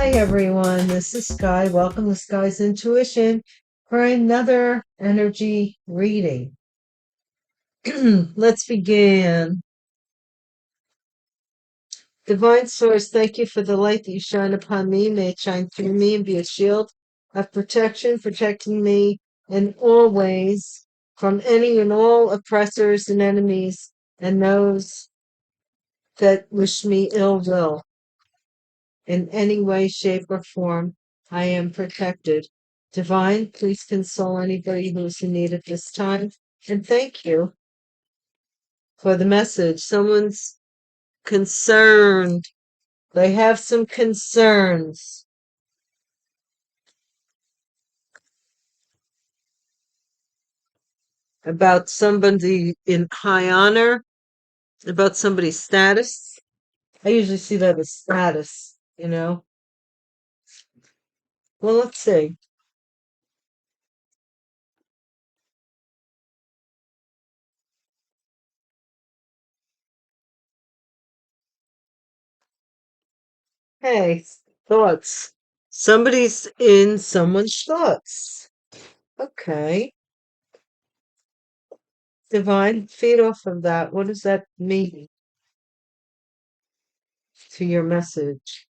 Hi everyone, this is Sky. Welcome to Sky's Intuition for another energy reading. Let's begin. Divine Source, thank you for the light that you shine upon me. May it shine through me and be a shield of protection, protecting me in all ways from any and all oppressors and enemies and those that wish me ill will. In any way, shape, or form, I am protected. Divine, please console anybody who's in need at this time. And thank you for the message. Someone's concerned. They have some concerns about somebody in high honor, about somebody's status. I usually see that as status, you know. Well, let's see. Hey, thoughts. Somebody's in someone's thoughts. Okay. Divine, feed off of that. What does that mean to your message?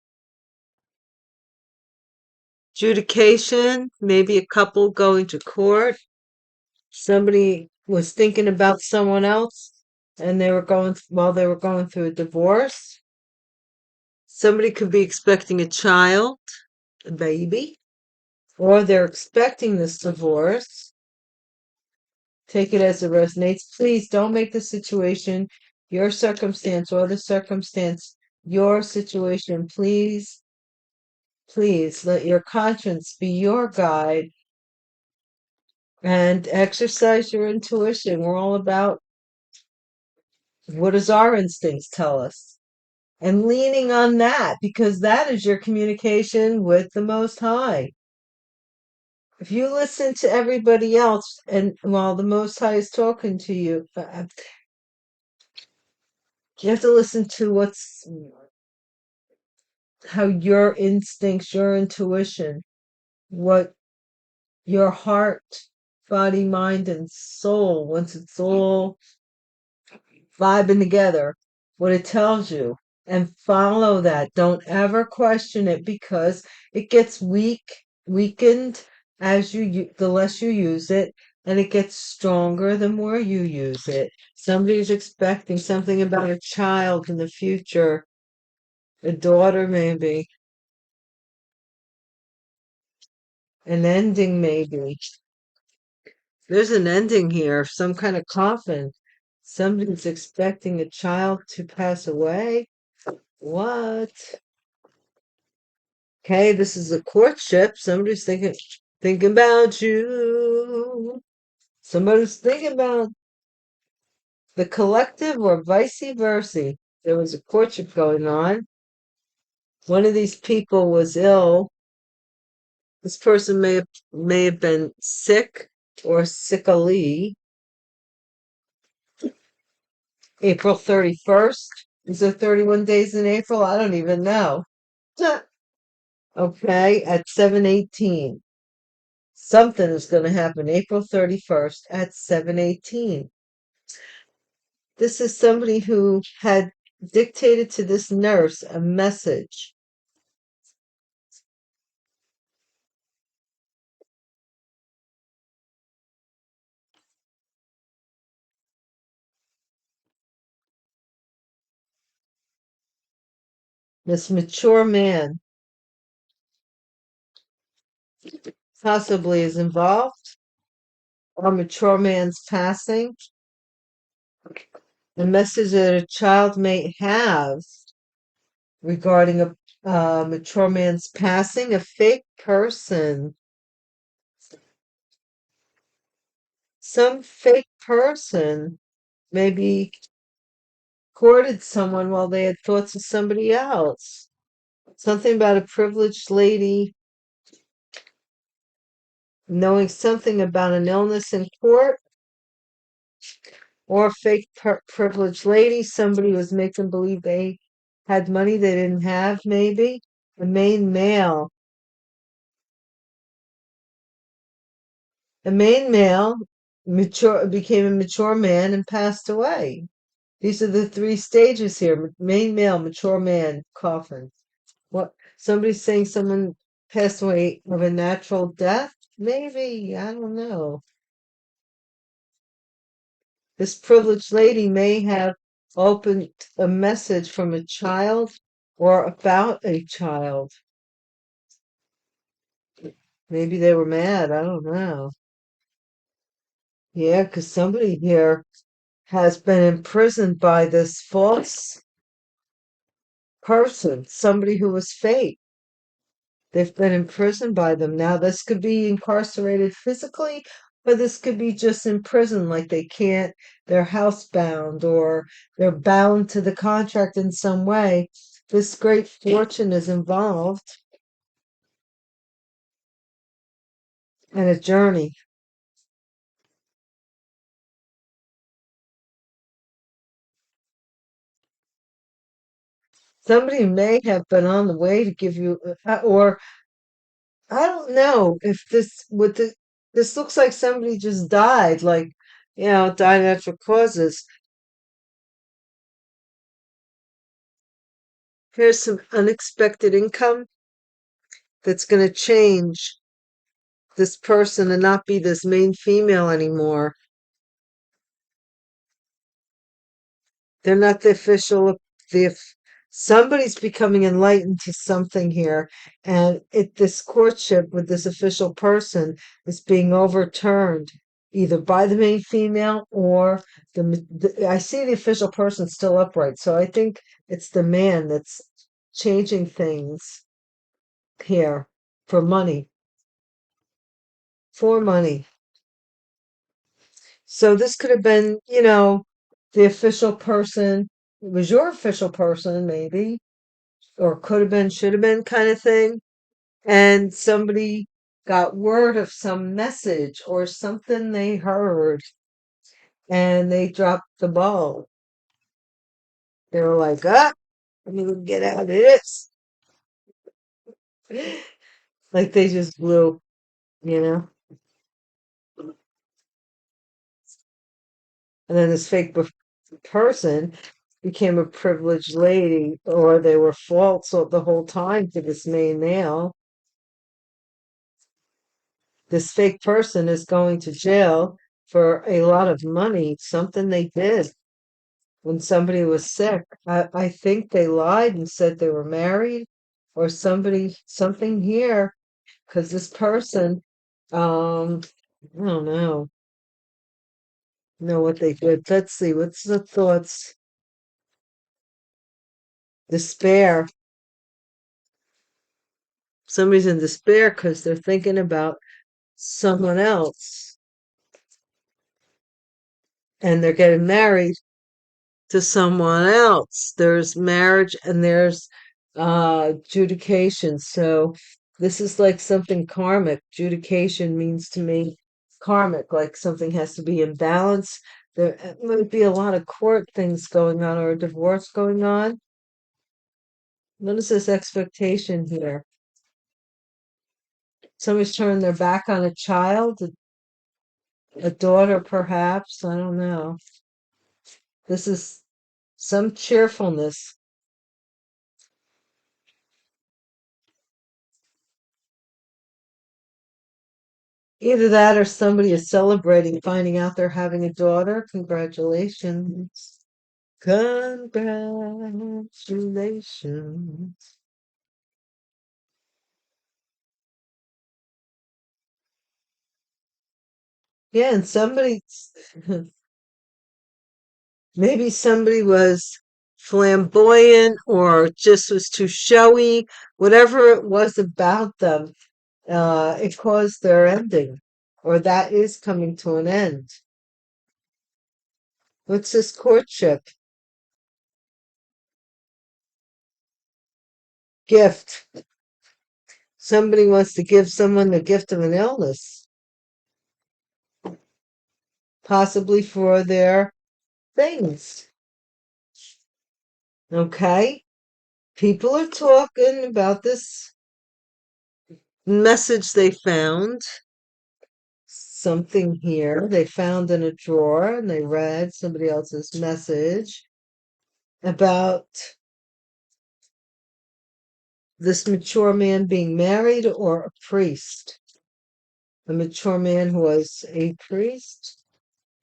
Adjudication, maybe a couple going to court. Somebody was thinking about someone else and they were going through a divorce. Somebody could be expecting a child, a baby, or they're expecting this divorce. Take it as it resonates. Please don't make the situation, your circumstance, or the circumstance, your situation. Please let your conscience be your guide and exercise your intuition. We're all about what does our instincts tell us? And leaning on that, because that is your communication with the Most High. If you listen to everybody else and while the Most High is talking to you, you have to listen to how your instincts, your intuition, what your heart, body, mind, and soul, once it's all vibing together, what it tells you, and follow that. Don't ever question it because it gets weakened as the less you use it, and it gets stronger the more you use it. Somebody's expecting something about a child in the future, a daughter maybe, an ending maybe. There's an ending here, some kind of coffin. Somebody's expecting a child to pass away. What? Okay, this is a courtship. Somebody's thinking about you. Somebody's thinking about the collective or vice versa. There was a courtship going on. One of these people was ill. This person may have been sick or sickly. April 31st. Is there 31 days in April? I don't even know. Okay, at 7:18. Something is going to happen April 31st at 7:18. This is somebody who had dictated to this nurse a message. This mature man possibly is involved, or mature man's passing. The message that a child may have regarding a mature man's passing, a fake person. Some fake person maybe courted someone while they had thoughts of somebody else. Something about a privileged lady knowing something about an illness in court, or a fake privileged lady. Somebody was making believe they had money they didn't have, maybe. The main male. The main male became a mature man and passed away. These are the three stages here. Main male, mature man, coffin. What? Somebody's saying someone passed away of a natural death? Maybe. I don't know. This privileged lady may have opened a message from a child or about a child. Maybe they were mad. I don't know. Yeah, because somebody here has been imprisoned by this false person, somebody who was fake. They've been imprisoned by them. Now, this could be incarcerated physically, or this could be just in prison, like they're housebound or they're bound to the contract in some way. This great fortune is involved and a journey. Somebody may have been on the way to give you, or I don't know if this looks like somebody just died, like, died of natural causes. Here's some unexpected income that's going to change this person and not be this main female anymore. They're not the official. The Somebody's becoming enlightened to something here, and this courtship with this official person is being overturned either by the main female or I see the official person still upright, so I think it's the man that's changing things here for money. For money. So this could have been, the official person. It was your official person, maybe, or could have been, should have been kind of thing. And somebody got word of some message or something they heard and they dropped the ball. They were like, let me get out of this. Like they just blew, you know? And then this fake person became a privileged lady, or they were false the whole time to this main male. This fake person is going to jail for a lot of money, something they did when somebody was sick. I think they lied and said they were married or something here, because this person, I don't know what they did. Let's see, what's the thoughts? Despair. Somebody's in despair because they're thinking about someone else and they're getting married to someone else. There's marriage and there's judication. So this is like something karmic. Judication means to me karmic, like something has to be in balance. There might be a lot of court things going on or a divorce going on. What is this expectation here? Somebody's turning their back on a child, a daughter perhaps. I don't know. This is some cheerfulness. Either that or somebody is celebrating finding out they're having a daughter. Congratulations. Congratulations. Yeah, and maybe somebody was flamboyant or just was too showy. Whatever it was about them, it caused their ending, or that is coming to an end. What's this courtship? Gift. Somebody wants to give someone the gift of an illness, possibly for their things. Okay? People are talking about this message they found. Something here they found in a drawer, and they read somebody else's message about this mature man being married or a priest. A mature man who was a priest?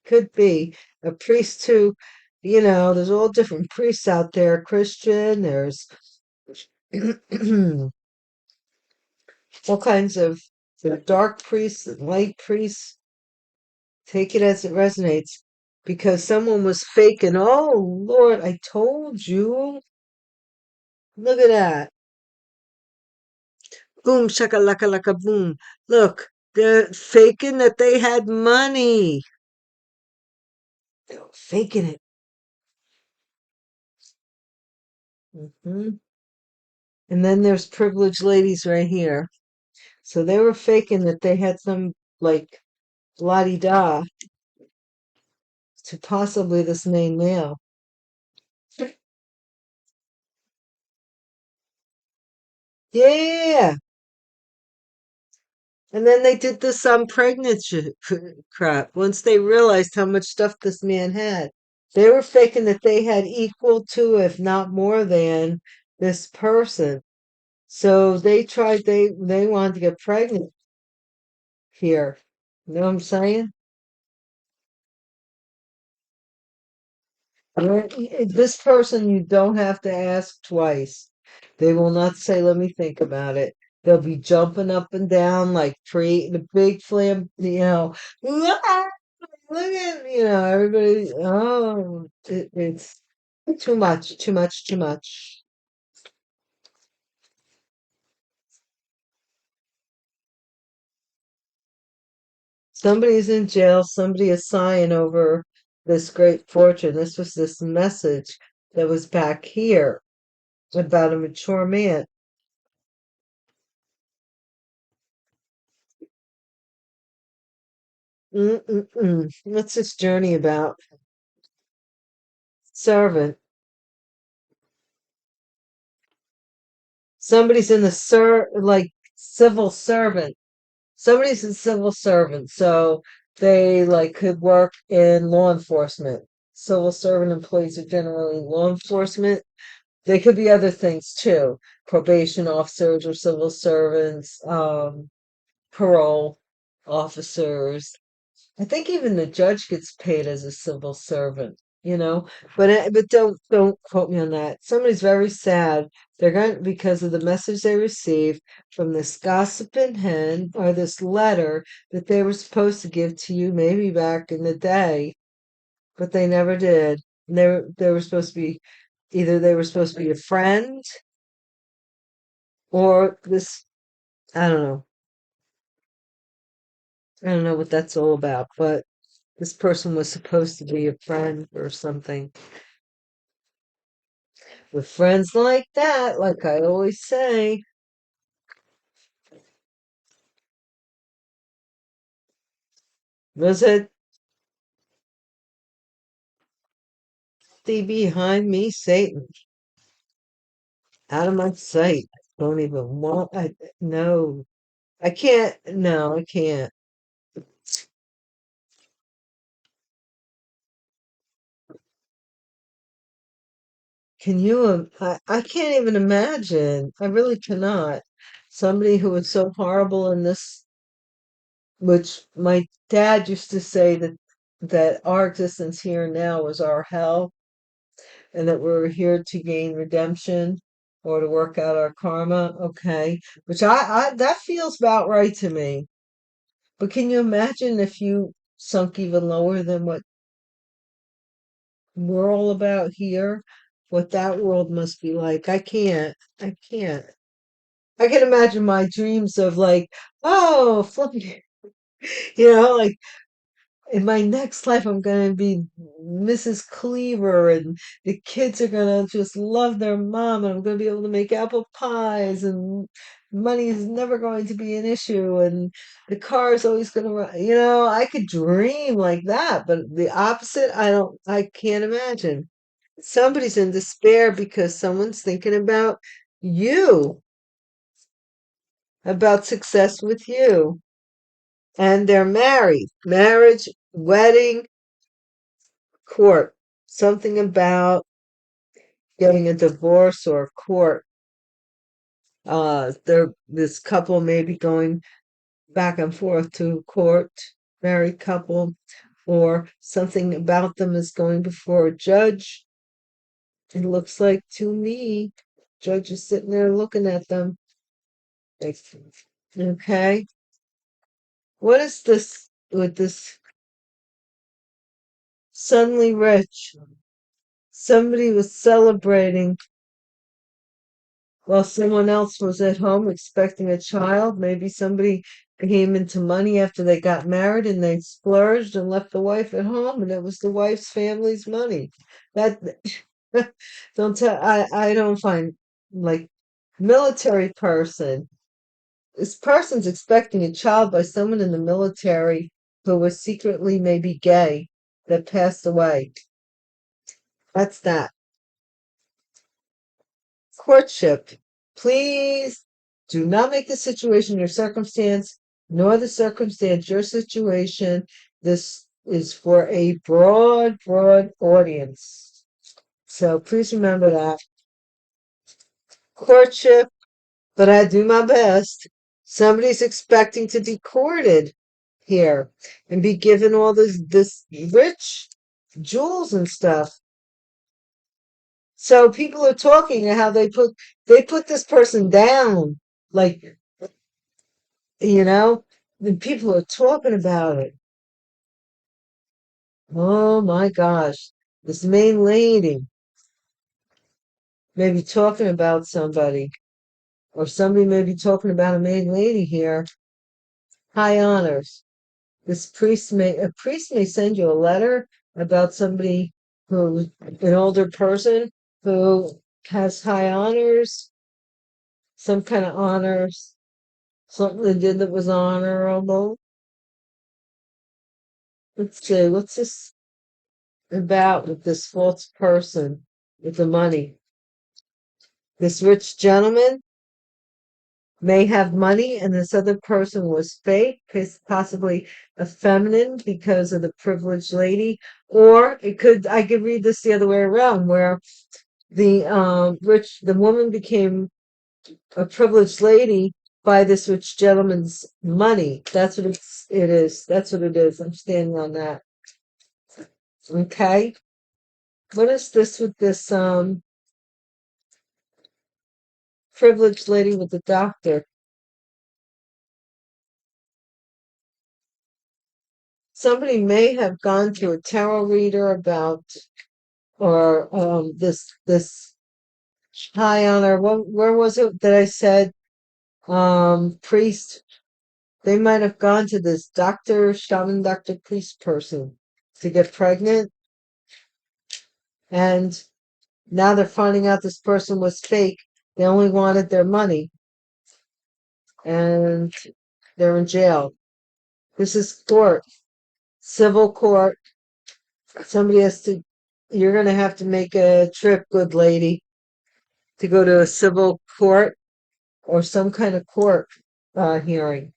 Could be a priest who, there's all different priests out there. Christian, there's all kinds of dark priests and light priests. Take it as it resonates. Because someone was faking. Oh, Lord, I told you. Look at that. Boom, shakalaka laka boom. Look, they're faking that they had money. They were faking it. Hmm. And then there's privileged ladies right here. So they were faking that they had some, like, la-di-da to possibly this main male. Yeah. And then they did this pregnancy crap. Once they realized how much stuff this man had, they were faking that they had equal to, if not more than, this person. So they wanted to get pregnant here. You know what I'm saying? This person, you don't have to ask twice. They will not say, let me think about it. They'll be jumping up and down like the big flam, "Ah, look at, everybody. Oh, it's too much, too much, too much. Somebody's in jail. Somebody is sighing over this great fortune. This was this message that was back here about a mature man. Mm-mm-mm. What's this journey about? Servant. Somebody's in the like civil servant. Somebody's a civil servant, so they like could work in law enforcement. Civil servant employees are generally law enforcement. They could be other things too. Probation officers or civil servants, parole officers. I think even the judge gets paid as a civil servant, but don't quote me on that. Somebody's very sad. They're going because of the message they received from this gossiping hen or this letter that they were supposed to give to you maybe back in the day, but they never did. And they were supposed to be either they were supposed to be a friend or this I don't know. I don't know what that's all about, but this person was supposed to be a friend or something. With friends like that, like I always say, visit thee behind me, Satan, out of my sight. Don't even want. No, I can't. No, I can't. Can you? I can't even imagine. I really cannot. Somebody who was so horrible in this, which my dad used to say that our existence here and now was our hell, and that we're here to gain redemption or to work out our karma. Okay, which I that feels about right to me. But can you imagine if you sunk even lower than what we're all about here? What that world must be like. I can't. I can't. I can imagine my dreams of like, oh, flipping, like in my next life, I'm going to be Mrs. Cleaver, and the kids are going to just love their mom, and I'm going to be able to make apple pies, and money is never going to be an issue, and the car is always going to run. I could dream like that, but the opposite, I can't imagine. Somebody's in despair because someone's thinking about you, about success with you. And they're married. Marriage, wedding, court. Something about getting a divorce or court. This couple may be going back and forth to court, married couple, or something about them is going before a judge. It looks like to me, judge is sitting there looking at them. Okay. What is this with this suddenly rich? Somebody was celebrating while someone else was at home expecting a child. Maybe somebody came into money after they got married and they splurged and left the wife at home, and it was the wife's family's money. That don't tell. I don't find like military person. This person's expecting a child by someone in the military who was secretly maybe gay that passed away. That's that. Courtship. Please do not make the situation your circumstance, nor the circumstance your situation. This is for a broad, broad audience. So please remember that. Courtship, but I do my best. Somebody's expecting to be courted here and be given all this rich jewels and stuff. So people are talking how they put this person down, like, the people are talking about it. Oh my gosh, this main lady may be talking about somebody, or somebody may be talking about a main lady here. High honors. A priest may send you a letter about somebody who, an older person who has high honors, some kind of honors, something they did that was honorable. Let's see, what's this about with this false person with the money? This rich gentleman may have money, and this other person was fake, possibly a feminine because of the privileged lady. Or I could read this the other way around, where the woman became a privileged lady by this rich gentleman's money. That's what it is. That's what it is. I'm standing on that. Okay. What is this with this privileged lady with the doctor? Somebody may have gone to a tarot reader about, or this high honor. Where was it that I said priest? They might have gone to this doctor, shaman, doctor, priest person to get pregnant, and now they're finding out this person was fake. They only wanted their money, and they're in jail. This is court, civil court. Somebody has to. You're going to have to make a trip, good lady, to go to a civil court or some kind of court hearing.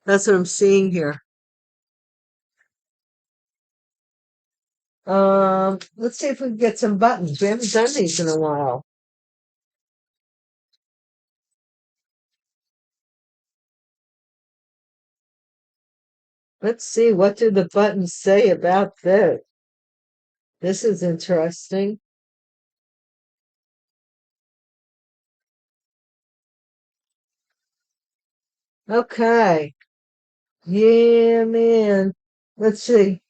That's what I'm seeing here. Let's see if we can get some buttons. We haven't done these in a while. Let's see, what do the buttons say about this? This is interesting. Okay. Yeah, man. Let's see.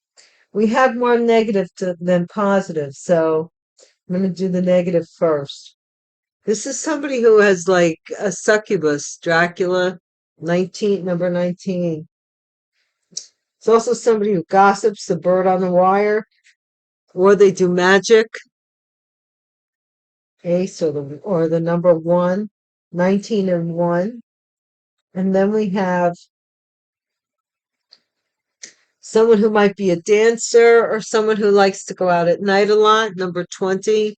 We have more negative than positive, so I'm going to do the negative first. This is somebody who has like a succubus, Dracula, number 19. It's also somebody who gossips, the bird on the wire, or they do magic. Ace or the number 1, 19 and 1. And then we have Someone who might be a dancer or someone who likes to go out at night a lot. Number 20.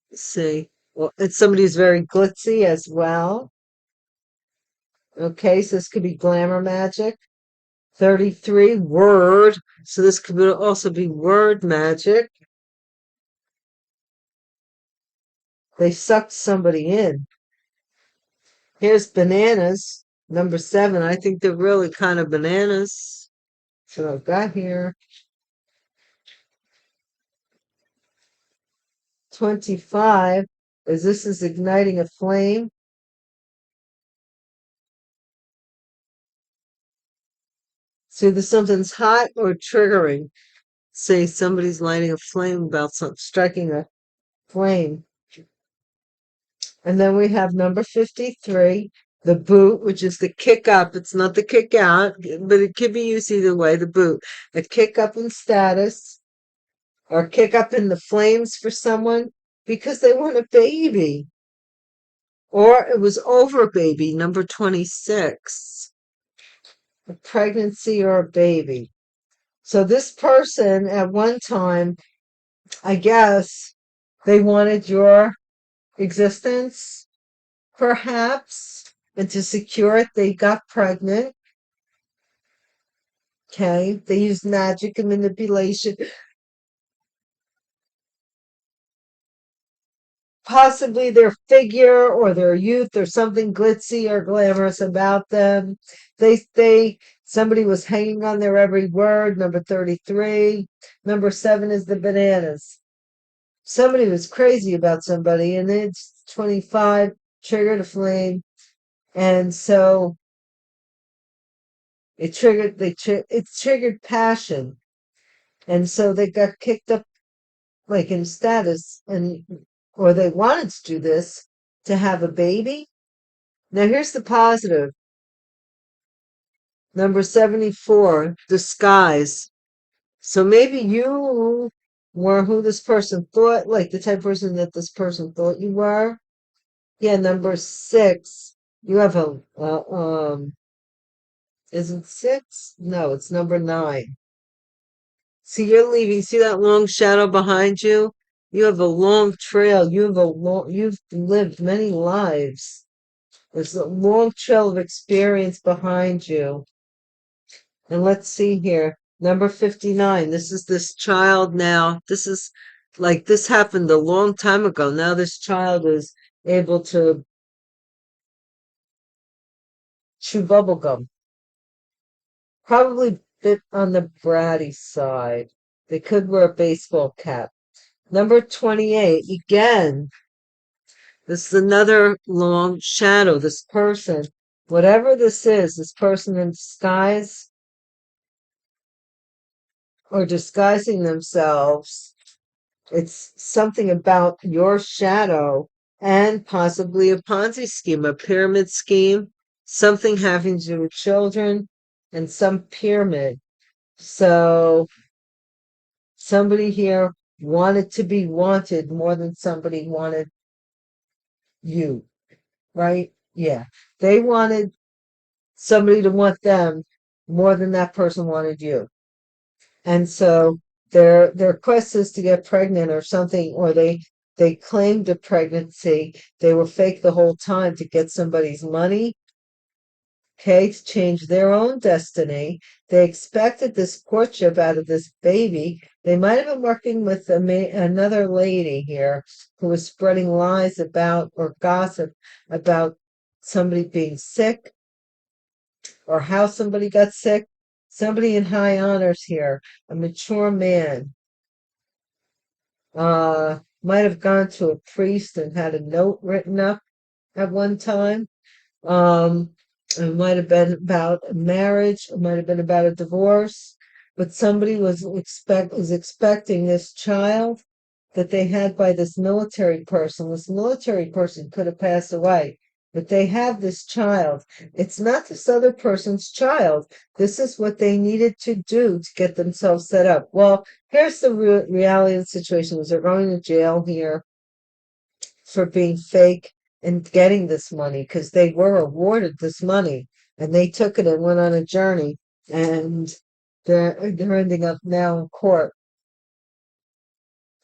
Let's see. Well, it's somebody who's very glitzy as well. Okay, so this could be glamour magic. 33, word. So this could also be word magic. They sucked somebody in. Here's bananas. Number 7. I think they're really kind of bananas. So I've got here 25. As this is igniting a flame. So either something's hot or triggering. Say somebody's lighting a flame about something, striking a flame. And then we have number 53, the boot, which is the kick up. It's not the kick out, but it could be used either way, the boot. A kick up in status or kick up in the flames for someone because they want a baby. Or it was over baby, number 26. A pregnancy or a baby. So this person at one time, I guess, they wanted your existence, perhaps, and to secure it, they got pregnant. Okay, they used magic and manipulation, possibly their figure or their youth or something glitzy or glamorous about them. Somebody was hanging on their every word. Number 33. Number 7 is the bananas. Somebody was crazy about somebody, and it's 25, triggered a flame, and so it triggered passion, and so they got kicked up like in status, and or they wanted to do this to have a baby. Now here's the positive. Number 74, disguise. So maybe you were who this person thought, like the type of person that this person thought you were. Yeah, number 6. You have is it 6? No, it's number 9. See, you're leaving. See that long shadow behind you? You have a long trail. You've lived many lives. There's a long trail of experience behind you. And let's see here. Number 59. This is this child now. This is like this happened a long time ago. Now this child is able to chew bubble gum. Probably a bit on the bratty side. They could wear a baseball cap. Number 28. Again, this is another long shadow. This person, whatever this person in disguise or disguising themselves, it's something about your shadow and possibly a Ponzi scheme, a pyramid scheme, something having to do with children and some pyramid. So somebody here wanted to be wanted more than somebody wanted you, right? Yeah. They wanted somebody to want them more than that person wanted you. And so their quest is to get pregnant or something, or they claimed a pregnancy. They were fake the whole time to get somebody's money, okay, to change their own destiny. They expected this courtship out of this baby. They might have been working with another lady here who was spreading lies about or gossip about somebody being sick or how somebody got sick. Somebody in high honors here, a mature man, might have gone to a priest and had a note written up at one time. It might have been about a marriage, it might have been about a divorce, but somebody was expecting this child that they had by this military person. This military person could have passed away, but they have this child. It's not this other person's child. This is what they needed to do to get themselves set up. Well, here's the reality of the situation: is they're going to jail here for being fake and getting this money because they were awarded this money and they took it and went on a journey. and they're ending up now in court.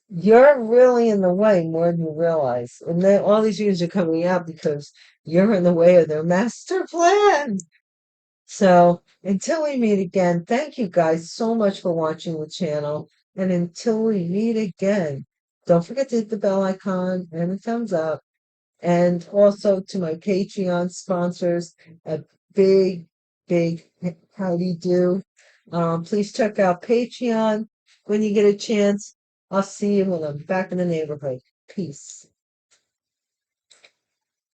You're really in the way more than you realize. And then all these years are coming out because you're in the way of their master plan. So until we meet again, thank you guys so much for watching the channel. And until we meet again, don't forget to hit the bell icon and the thumbs up. And also to my Patreon sponsors, a big, big howdy do. Please check out Patreon when you get a chance. I'll see you when I'm back in the neighborhood. Peace.